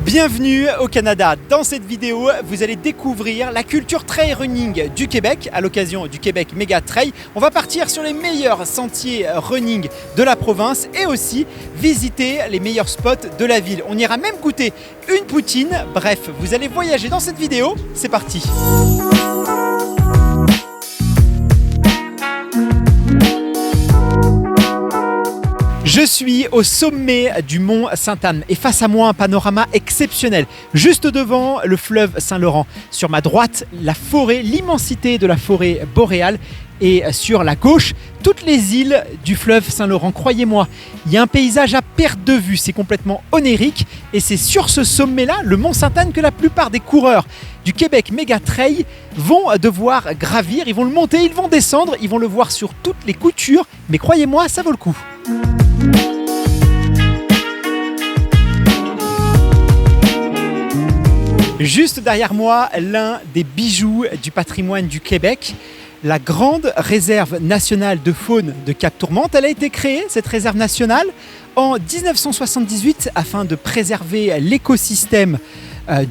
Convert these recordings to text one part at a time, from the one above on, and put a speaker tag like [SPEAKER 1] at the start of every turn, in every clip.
[SPEAKER 1] Bienvenue au Canada. Dans cette vidéo, vous allez découvrir la culture trail running du Québec à l'occasion du Québec Méga Trail. On va partir sur les meilleurs sentiers running de la province et aussi visiter les meilleurs spots de la ville. On ira même goûter une poutine. Bref, vous allez voyager dans cette vidéo. C'est parti. Je suis au sommet du mont Sainte-Anne et face à moi un panorama exceptionnel. Juste devant le fleuve Saint-Laurent. Sur ma droite, la forêt, l'immensité de la forêt boréale. Et sur la gauche, toutes les îles du fleuve Saint-Laurent. Croyez-moi, il y a un paysage à perte de vue, c'est complètement onérique. Et c'est sur ce sommet-là, le mont Sainte-Anne, que la plupart des coureurs du Québec Méga Trail vont devoir gravir. Ils vont le monter, ils vont descendre, ils vont le voir sur toutes les coutures. Mais croyez-moi, ça vaut le coup. Juste derrière moi, l'un des bijoux du patrimoine du Québec, la grande réserve nationale de faune de Cap-Tourmente. Elle a été créée, cette réserve nationale, en 1978 afin de préserver l'écosystème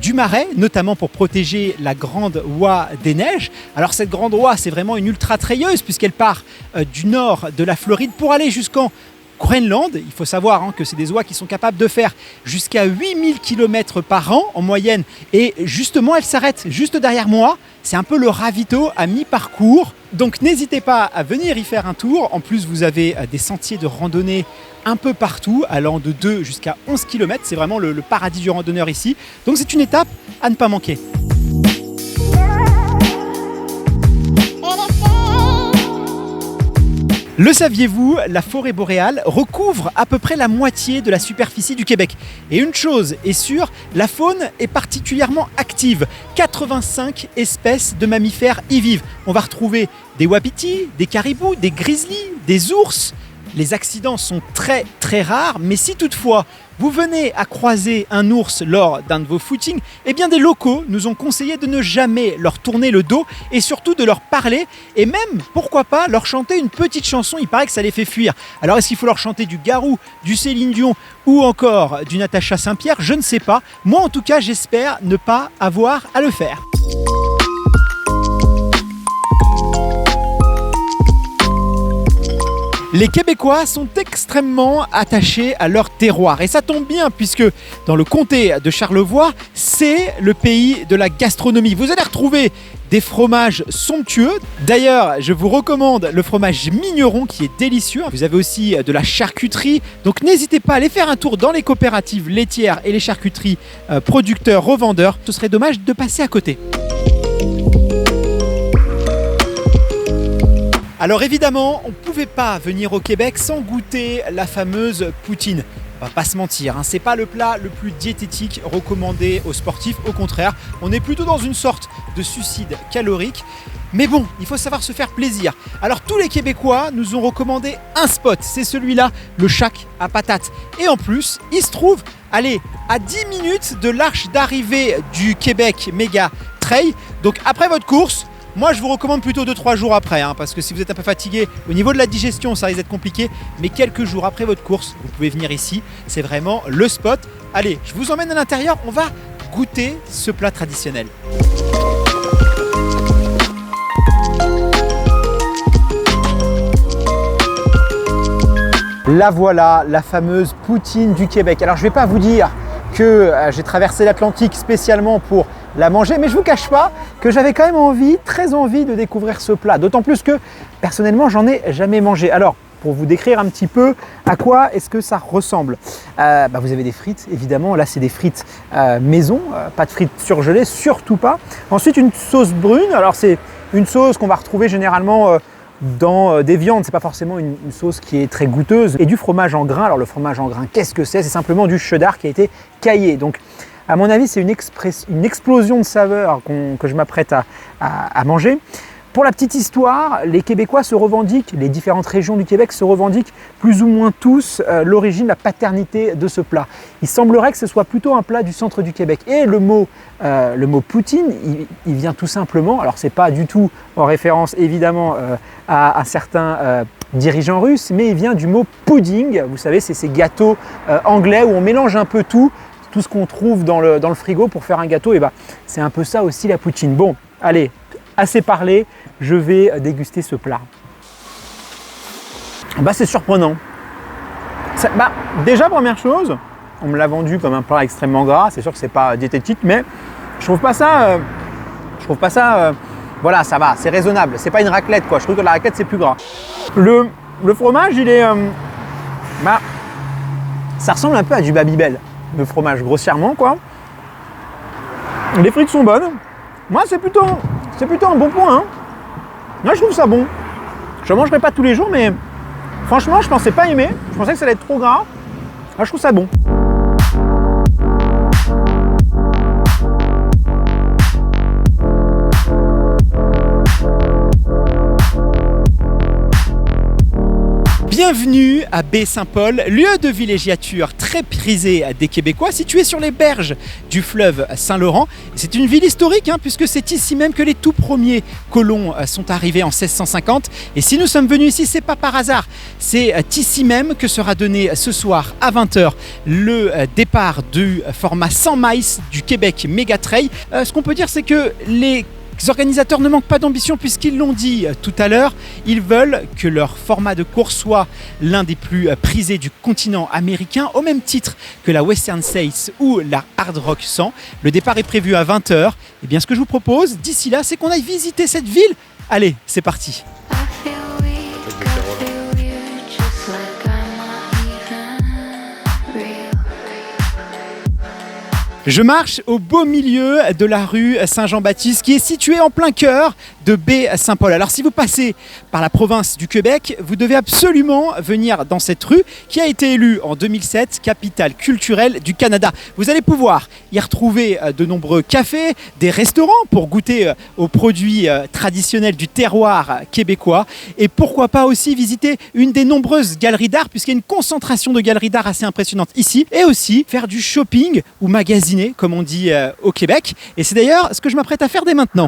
[SPEAKER 1] du Marais, notamment pour protéger la grande oie des neiges. Alors cette grande oie, c'est vraiment une ultra trailleuse puisqu'elle part du nord de la Floride pour aller jusqu'en Groenland. Il faut savoir que c'est des oies qui sont capables de faire jusqu'à 8000 km par an en moyenne. Et justement, elle s'arrête juste derrière moi. C'est un peu le ravito à mi-parcours. Donc n'hésitez pas à venir y faire un tour. En plus, vous avez des sentiers de randonnée un peu partout, allant de 2 jusqu'à 11 km. C'est vraiment le paradis du randonneur ici. Donc c'est une étape à ne pas manquer. Le saviez-vous, la forêt boréale recouvre à peu près la moitié de la superficie du Québec. Et une chose est sûre, la faune est particulièrement active. 85 espèces de mammifères y vivent. On va retrouver des wapitis, des caribous, des grizzlies, des ours. Les accidents sont très rares, mais si toutefois vous venez à croiser un ours lors d'un de vos footings, eh bien des locaux nous ont conseillé de ne jamais leur tourner le dos et surtout de leur parler et même, pourquoi pas, leur chanter une petite chanson. Il paraît que ça les fait fuir. Alors est-ce qu'il faut leur chanter du Garou, du Céline Dion ou encore du Natacha Saint-Pierre? Je ne sais pas. Moi en tout cas, j'espère ne pas avoir à le faire. Les Québécois sont extrêmement attachés à leur terroir et ça tombe bien puisque dans le comté de Charlevoix, c'est le pays de la gastronomie. Vous allez retrouver des fromages somptueux. D'ailleurs, je vous recommande le fromage Migneron qui est délicieux. Vous avez aussi de la charcuterie. Donc n'hésitez pas à aller faire un tour dans les coopératives laitières et les charcuteries producteurs, revendeurs. Ce serait dommage de passer à côté. Alors évidemment, on ne pouvait pas venir au Québec sans goûter la fameuse poutine. On va pas se mentir, c'est pas le plat le plus diététique recommandé aux sportifs. Au contraire, on est plutôt dans une sorte de suicide calorique. Mais bon, il faut savoir se faire plaisir. Alors tous les Québécois nous ont recommandé un spot, c'est celui-là, le Shack à patates. Et en plus, il se trouve, allez, à 10 minutes de l'arche d'arrivée du Québec Méga Trail. Donc après votre course, moi, je vous recommande plutôt 2-3 jours après, parce que si vous êtes un peu fatigué, au niveau de la digestion, ça risque d'être compliqué. Mais quelques jours après votre course, vous pouvez venir ici. C'est vraiment le spot. Allez, je vous emmène à l'intérieur. On va goûter ce plat traditionnel. La voilà, la fameuse poutine du Québec. Alors, je ne vais pas vous dire que j'ai traversé l'Atlantique spécialement pour la manger, mais je ne vous cache pas que j'avais quand même très envie de découvrir ce plat, d'autant plus que personnellement j'en ai jamais mangé. Alors pour vous décrire un petit peu à quoi est-ce que ça ressemble, vous avez des frites évidemment, là c'est des frites maison, pas de frites surgelées, surtout pas. Ensuite une sauce brune, alors c'est une sauce qu'on va retrouver généralement dans des viandes, c'est pas forcément une sauce qui est très goûteuse, et du fromage en grains. Alors le fromage en grains, qu'est-ce que c'est? C'est simplement du cheddar qui a été caillé. Donc à mon avis, c'est une explosion de saveurs que je m'apprête à manger. Pour la petite histoire, les Québécois se revendiquent, les différentes régions du Québec se revendiquent plus ou moins tous l'origine, la paternité de ce plat. Il semblerait que ce soit plutôt un plat du centre du Québec. Et le mot poutine, il vient tout simplement, alors c'est pas du tout en référence évidemment à un certain dirigeant russe, mais il vient du mot pudding. Vous savez, c'est ces gâteaux anglais où on mélange un peu tout, tout ce qu'on trouve dans le frigo pour faire un gâteau, et c'est un peu ça aussi la poutine. Bon, allez, assez parlé, je vais déguster ce plat. C'est surprenant. Déjà, première chose, on me l'a vendu comme un plat extrêmement gras. C'est sûr que c'est pas diététique, mais je trouve pas ça. Voilà, ça va, c'est raisonnable. C'est pas une raclette, quoi. Je trouve que la raclette c'est plus gras. Le fromage, il est, ça ressemble un peu à du Babybel, le fromage, grossièrement, quoi. Les frites sont bonnes. Moi, c'est plutôt un bon point. Hein. Moi, je trouve ça bon. Je ne mangerai pas tous les jours, mais franchement, je pensais pas aimer. Je pensais que ça allait être trop gras. Moi, je trouve ça bon. Bienvenue à Baie-Saint-Paul, lieu de villégiature très prisé des Québécois, situé sur les berges du fleuve Saint-Laurent. C'est une ville historique puisque c'est ici même que les tout premiers colons sont arrivés en 1650. Et si nous sommes venus ici, c'est pas par hasard. C'est ici même que sera donné ce soir à 20h le départ du format 100 miles du Québec Méga Trail. Ce qu'on peut dire, c'est que les organisateurs ne manquent pas d'ambition puisqu'ils l'ont dit tout à l'heure, ils veulent que leur format de course soit l'un des plus prisés du continent américain, au même titre que la Western States ou la Hard Rock 100. Le départ est prévu à 20h. Et bien ce que je vous propose d'ici là, c'est qu'on aille visiter cette ville. Allez, c'est parti. Je marche au beau milieu de la rue Saint-Jean-Baptiste qui est située en plein cœur de Baie-Saint-Paul. Alors si vous passez par la province du Québec, vous devez absolument venir dans cette rue qui a été élue en 2007 capitale culturelle du Canada. Vous allez pouvoir y retrouver de nombreux cafés, des restaurants pour goûter aux produits traditionnels du terroir québécois et pourquoi pas aussi visiter une des nombreuses galeries d'art puisqu'il y a une concentration de galeries d'art assez impressionnante ici et aussi faire du shopping ou magasiner comme on dit au Québec. Et c'est d'ailleurs ce que je m'apprête à faire dès maintenant.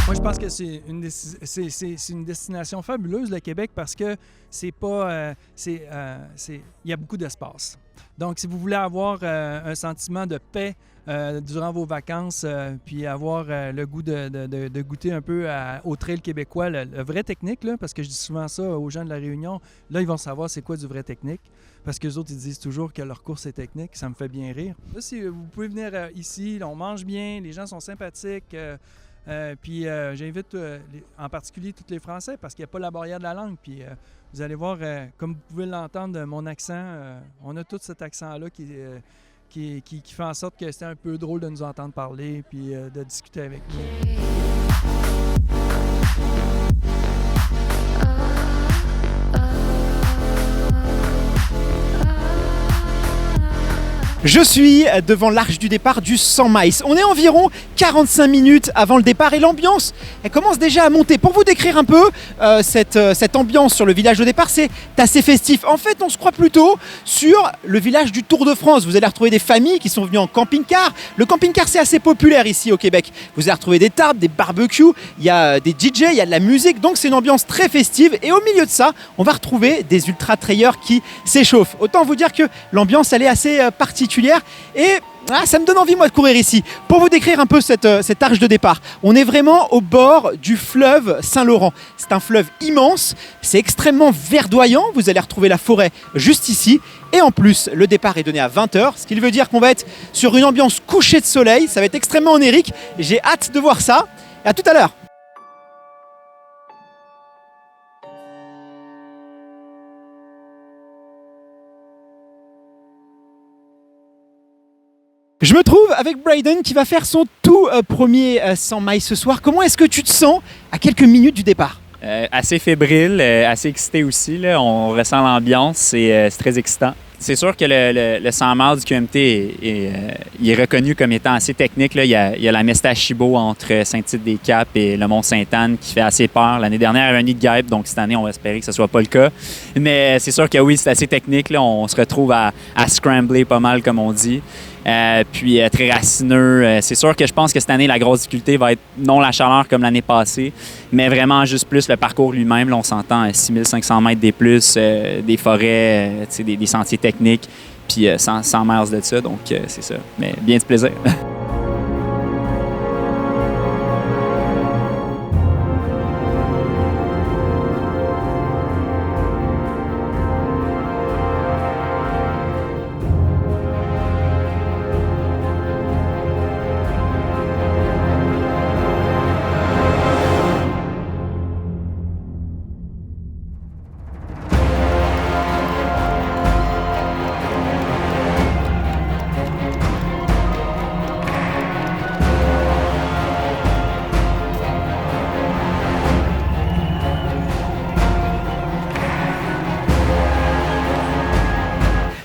[SPEAKER 2] Moi, je pense que c'est une destination fabuleuse, le Québec, parce que c'est pas, il y a beaucoup d'espace. Donc, si vous voulez avoir un sentiment de paix durant vos vacances, puis avoir le goût de goûter un peu au trail québécois, le vrai technique, là, parce que je dis souvent ça aux gens de la Réunion, là, ils vont savoir c'est quoi du vrai technique, parce que les autres, ils disent toujours que leur course est technique, ça me fait bien rire. Là, si vous pouvez venir ici, là, on mange bien, les gens sont sympathiques, puis j'invite en particulier tous les Français, parce qu'il n'y a pas la barrière de la langue, puis vous allez voir, comme vous pouvez l'entendre, mon accent, on a tout cet accent-là qui fait en sorte que c'est un peu drôle de nous entendre parler puis de discuter avec nous.
[SPEAKER 1] Je suis devant l'arche du départ du 100 miles. On est environ 45 minutes avant le départ et l'ambiance, elle commence déjà à monter. Pour vous décrire un peu cette ambiance sur le village de départ, c'est assez festif. En fait, on se croit plutôt sur le village du Tour de France. Vous allez retrouver des familles qui sont venues en camping-car. Le camping-car, c'est assez populaire ici au Québec. Vous allez retrouver des tables, des barbecues, il y a des DJ, il y a de la musique. Donc, c'est une ambiance très festive. Et au milieu de ça, on va retrouver des ultra-trailleurs qui s'échauffent. Autant vous dire que l'ambiance, elle est assez particulière. Et ça me donne envie moi de courir ici. Pour vous décrire un peu cette arche de départ, on est vraiment au bord du fleuve Saint-Laurent. C'est un fleuve immense, c'est extrêmement verdoyant, vous allez retrouver la forêt juste ici. Et en plus, le départ est donné à 20h, ce qui veut dire qu'on va être sur une ambiance couchée de soleil, ça va être extrêmement onirique. J'ai hâte de voir ça. Et à tout à l'heure. Je me trouve avec Braden qui va faire son tout premier 100 miles ce soir. Comment est-ce que tu te sens à quelques minutes du départ?
[SPEAKER 3] Assez fébrile, assez excité aussi. Là. On ressent l'ambiance, c'est très excitant. C'est sûr que le 100 miles du QMT il est reconnu comme étant assez technique. Là. Il y a la Mestachibo entre Saint-Tite-des-Caps et le Mont-Sainte-Anne qui fait assez peur. L'année dernière, il y avait un nid de guêpe, donc cette année, on va espérer que ce ne soit pas le cas. Mais c'est sûr que oui, c'est assez technique. Là. On se retrouve à scrambler pas mal, comme on dit. puis très racineux. C'est sûr que je pense que cette année, la grosse difficulté va être non la chaleur comme l'année passée, mais vraiment juste plus le parcours lui-même. Là, on s'entend 6500 mètres des plus, des forêts, des sentiers techniques, puis 100 miles de ça, donc c'est ça. Mais bien du plaisir.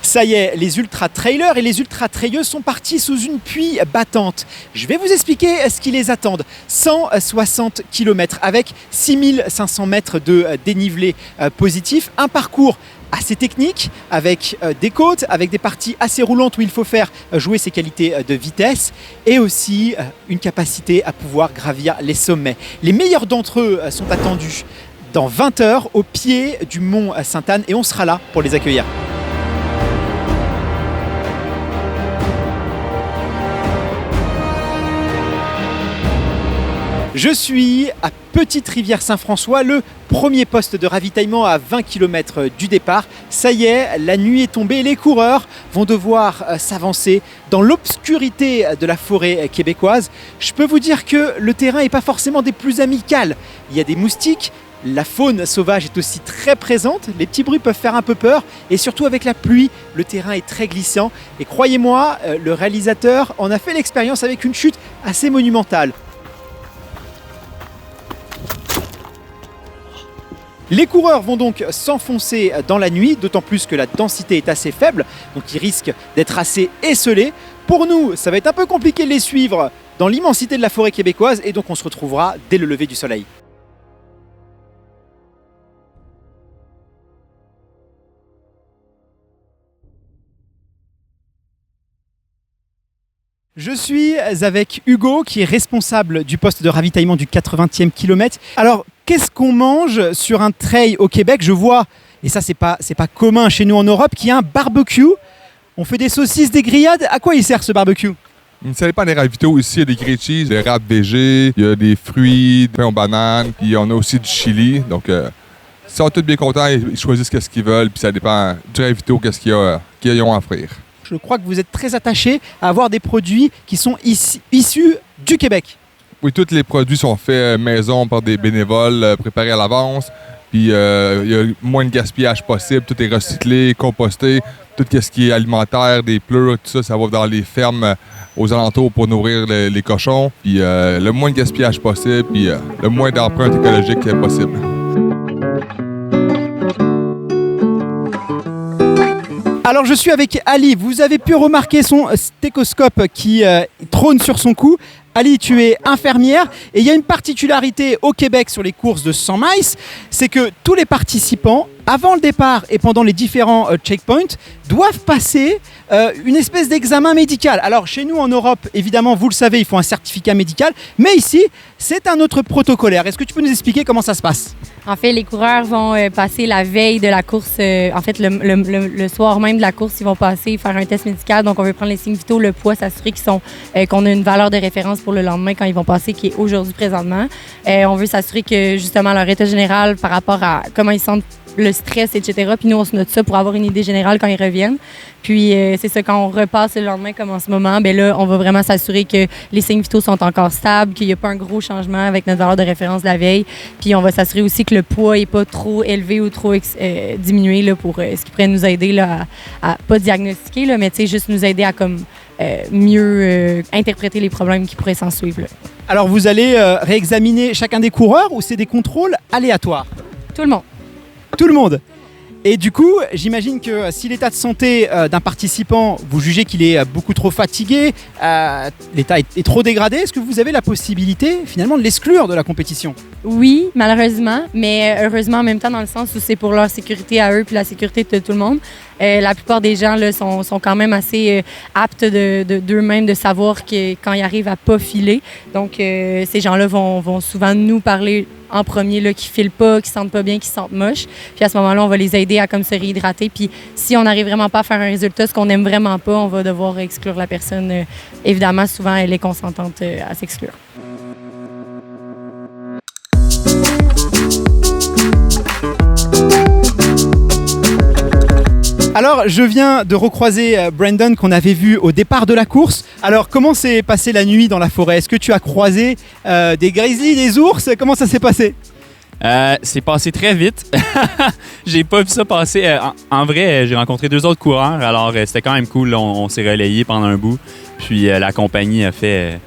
[SPEAKER 1] Ça y est, les ultra-trailers et les ultra-trailleuses sont partis sous une pluie battante. Je vais vous expliquer ce qui les attend. 160 km avec 6500 mètres de dénivelé positif. Un parcours assez technique, avec des côtes, avec des parties assez roulantes où il faut faire jouer ses qualités de vitesse et aussi une capacité à pouvoir gravir les sommets. Les meilleurs d'entre eux sont attendus dans 20 heures au pied du mont Sainte-Anne et on sera là pour les accueillir. Je suis à Petite-Rivière-Saint-François, le premier poste de ravitaillement à 20 km du départ. Ça y est, la nuit est tombée, les coureurs vont devoir s'avancer dans l'obscurité de la forêt québécoise. Je peux vous dire que le terrain n'est pas forcément des plus amicales. Il y a des moustiques, la faune sauvage est aussi très présente, les petits bruits peuvent faire un peu peur et surtout avec la pluie, le terrain est très glissant. Et croyez-moi, le réalisateur en a fait l'expérience avec une chute assez monumentale. Les coureurs vont donc s'enfoncer dans la nuit, d'autant plus que la densité est assez faible, donc ils risquent d'être assez esselés. Pour nous, ça va être un peu compliqué de les suivre dans l'immensité de la forêt québécoise et donc on se retrouvera dès le lever du soleil. Je suis avec Hugo qui est responsable du poste de ravitaillement du 80e kilomètre. Alors, qu'est-ce qu'on mange sur un trail au Québec? Je vois, et ça c'est pas commun chez nous en Europe, qu'il y a un barbecue. On fait des saucisses, des grillades. À quoi il sert ce barbecue?
[SPEAKER 4] Ça dépend des ravitaux. Ici, il y a des grilled cheese, des wraps végé, il y a des fruits, des pains aux bananes, puis on a aussi du chili. Donc, ils sont tous bien contents, ils choisissent ce qu'ils veulent, puis ça dépend du ravito, qu'est-ce qu'ils ont à offrir.
[SPEAKER 1] Je crois que vous êtes très attaché à avoir des produits qui sont issus du Québec.
[SPEAKER 4] Oui, tous les produits sont faits maison par des bénévoles, préparés à l'avance. Puis il y a moins de gaspillage possible. Tout est recyclé, composté. Tout ce qui est alimentaire, des pleurs, tout ça, ça va dans les fermes aux alentours pour nourrir les cochons. Puis le moins de gaspillage possible, puis le moins d'empreintes écologiques possible.
[SPEAKER 1] Alors je suis avec Ali, vous avez pu remarquer son stéthoscope qui trône sur son cou. Ali, tu es infirmière et il y a une particularité au Québec sur les courses de 100 miles, c'est que tous les participants, avant le départ et pendant les différents checkpoints, doivent passer une espèce d'examen médical. Alors chez nous en Europe, évidemment, vous le savez, il faut un certificat médical, mais ici, c'est un autre protocolaire. Est-ce que tu peux nous expliquer comment ça se passe?
[SPEAKER 5] En fait, les coureurs vont passer la veille de la course, en fait, le soir même de la course, ils vont passer, faire un test médical. Donc, on veut prendre les signes vitaux, le poids, s'assurer qu'on a une valeur de référence pour le lendemain quand ils vont passer, qui est aujourd'hui présentement. On veut s'assurer que, justement, leur état général par rapport à comment ils sentent le stress, etc. Puis nous, on se note ça pour avoir une idée générale quand ils reviennent. Puis c'est ça, quand on repasse le lendemain comme en ce moment, bien là, on va vraiment s'assurer que les signes vitaux sont encore stables, qu'il n'y a pas un gros changement avec notre valeur de référence de la veille. Puis on va s'assurer aussi que le poids n'est pas trop élevé ou trop diminué là, pour ce qui pourrait nous aider là, à pas diagnostiquer, là, mais juste nous aider à comme, mieux interpréter les problèmes qui pourraient s'en suivre. Là.
[SPEAKER 1] Alors vous allez réexaminer chacun des coureurs ou c'est des contrôles aléatoires?
[SPEAKER 5] Tout le monde.
[SPEAKER 1] Tout le monde. Et du coup, j'imagine que si l'état de santé d'un participant, vous jugez qu'il est beaucoup trop fatigué, l'état est trop dégradé, est-ce que vous avez la possibilité finalement de l'exclure de la compétition?
[SPEAKER 5] Oui, malheureusement, mais heureusement en même temps dans le sens où c'est pour leur sécurité à eux puis la sécurité de tout le monde. La plupart des gens là, sont quand même assez aptes d'eux-mêmes de savoir que quand ils arrivent à pas filer. Donc, ces gens-là vont souvent nous parler en premier, là, qui filent pas, qui sentent pas bien, qui se sentent moches. Puis à ce moment-là, on va les aider à comme se réhydrater. Puis si on n'arrive vraiment pas à faire un résultat, ce qu'on n'aime vraiment pas, on va devoir exclure la personne. Évidemment, souvent, elle est consentante à s'exclure.
[SPEAKER 1] Alors, je viens de recroiser Brandon qu'on avait vu au départ de la course. Alors, comment s'est passée la nuit dans la forêt? Est-ce que tu as croisé des grizzlies, des ours? Comment ça s'est passé?
[SPEAKER 3] C'est passé très vite. J'ai pas vu ça passer. En vrai, j'ai rencontré 2 autres coureurs, alors c'était quand même cool. On s'est relayés pendant un bout. Puis la compagnie a fait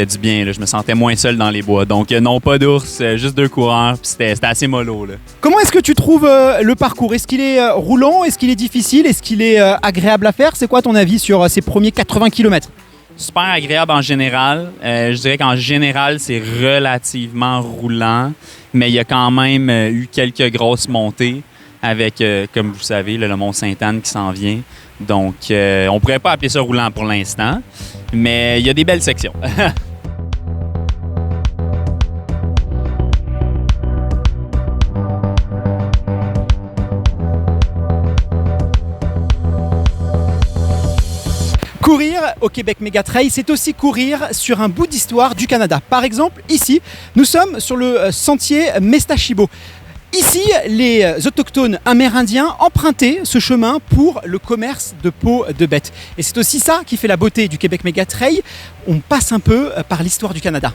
[SPEAKER 3] du bien. Là. Je me sentais moins seul dans les bois. Donc non, pas d'ours, juste 2 coureurs. Puis c'était assez mollo. Là.
[SPEAKER 1] Comment est-ce que tu trouves le parcours? Est-ce qu'il est roulant? Est-ce qu'il est difficile? Est-ce qu'il est agréable à faire? C'est quoi ton avis sur ces premiers 80 km?
[SPEAKER 3] Super agréable en général. Je dirais qu'en général, c'est relativement roulant. Mais il y a quand même eu quelques grosses montées avec, comme vous savez, le Mont Sainte-Anne qui s'en vient. Donc, on pourrait pas appeler ça roulant pour l'instant. Mais il y a des belles sections.
[SPEAKER 1] Courir au Québec Méga Trail, c'est aussi courir sur un bout d'histoire du Canada. Par exemple, ici, nous sommes sur le sentier Mestachibo. Ici, les autochtones amérindiens empruntaient ce chemin pour le commerce de peau de bête. Et c'est aussi ça qui fait la beauté du Québec Méga Trail. On passe un peu par l'histoire du Canada.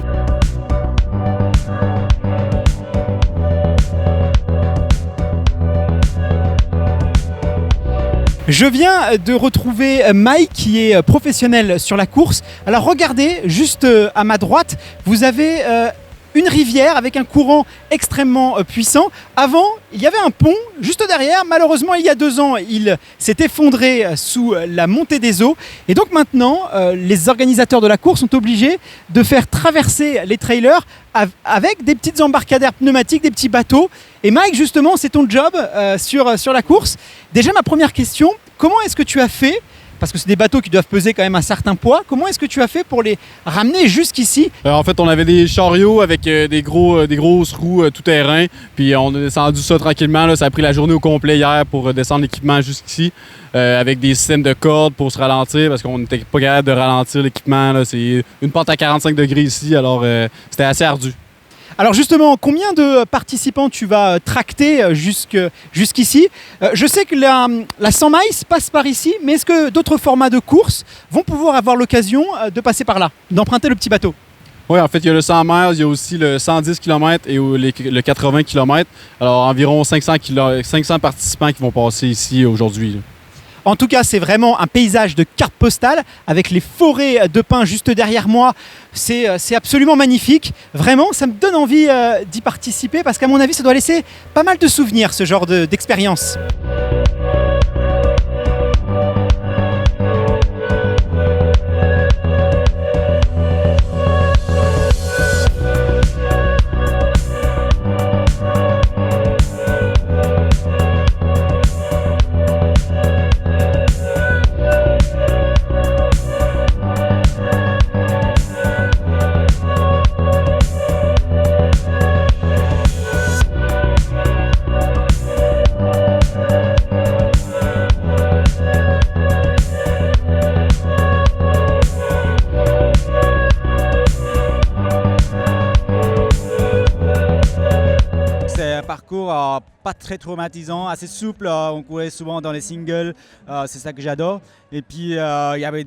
[SPEAKER 1] Je viens de retrouver Mike qui est professionnel sur la course. Alors regardez, juste à ma droite, vous avez une rivière avec un courant extrêmement puissant. Avant, il y avait un pont juste derrière. Malheureusement, il y a 2 ans, il s'est effondré sous la montée des eaux. Et donc maintenant, les organisateurs de la course sont obligés de faire traverser les trailers avec des petites embarcadères pneumatiques, des petits bateaux. Et Mike, justement, c'est ton job sur la course. Déjà, ma première question, comment est-ce que tu as fait? Parce que c'est des bateaux qui doivent peser quand même un certain poids. Comment est-ce que tu as fait pour les ramener jusqu'ici?
[SPEAKER 6] En fait, on avait des chariots avec des grosses roues tout-terrain. Puis on a descendu ça tranquillement. Là. Ça a pris la journée au complet hier pour descendre l'équipement jusqu'ici. Avec des systèmes de cordes pour se ralentir parce qu'on n'était pas capable de ralentir l'équipement. Là. C'est une pente à 45 degrés ici. Alors, c'était assez ardu.
[SPEAKER 1] Alors justement, combien de participants tu vas tracter jusqu'ici? Je sais que la 100 miles passe par ici, mais est-ce que d'autres formats de course vont pouvoir avoir l'occasion de passer par là, d'emprunter le petit bateau?
[SPEAKER 6] Oui, en fait, il y a le 100 miles, il y a aussi le 110 km et le 80 km. Alors, environ 500 participants qui vont passer ici aujourd'hui.
[SPEAKER 1] En tout cas, c'est vraiment un paysage de carte postale avec les forêts de pins juste derrière moi. C'est absolument magnifique. Vraiment, ça me donne envie d'y participer parce qu'à mon avis, ça doit laisser pas mal de souvenirs, ce genre d'expérience.
[SPEAKER 7] Parcours pas très traumatisant, assez souple, on courait souvent dans les singles, c'est ça que j'adore. Et puis il y avait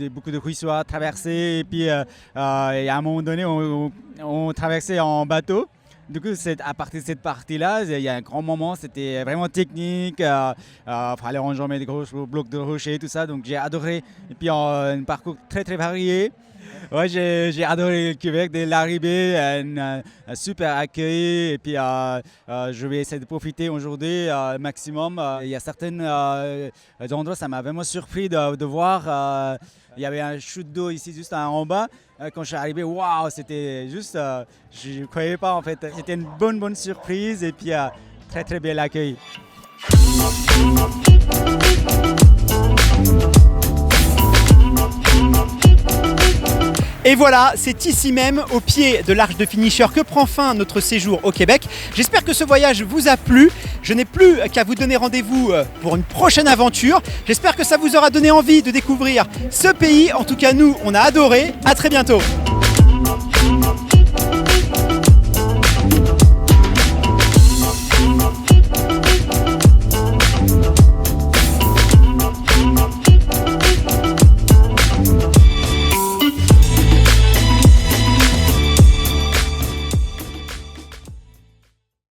[SPEAKER 7] beaucoup de ruisseaux à traverser et puis et à un moment donné on traversait en bateau. Du coup, à partir de cette partie-là, il y a un grand moment, c'était vraiment technique, fallait enjamber des gros blocs de rochers et tout ça, donc j'ai adoré. Et puis un parcours très très varié. Ouais, j'ai adoré le Québec dès l'arrivée, un super accueil et puis je vais essayer de profiter aujourd'hui maximum. Il y a certains endroits, ça m'a vraiment surpris de voir. Il y avait un chute d'eau ici juste en bas. Quand je suis arrivé, waouh, c'était juste, je ne croyais pas en fait. C'était une bonne surprise et puis très très bel accueil.
[SPEAKER 1] Et voilà, c'est ici même, au pied de l'Arche de Finisher, que prend fin notre séjour au Québec. J'espère que ce voyage vous a plu. Je n'ai plus qu'à vous donner rendez-vous pour une prochaine aventure. J'espère que ça vous aura donné envie de découvrir ce pays. En tout cas, nous, on a adoré. À très bientôt.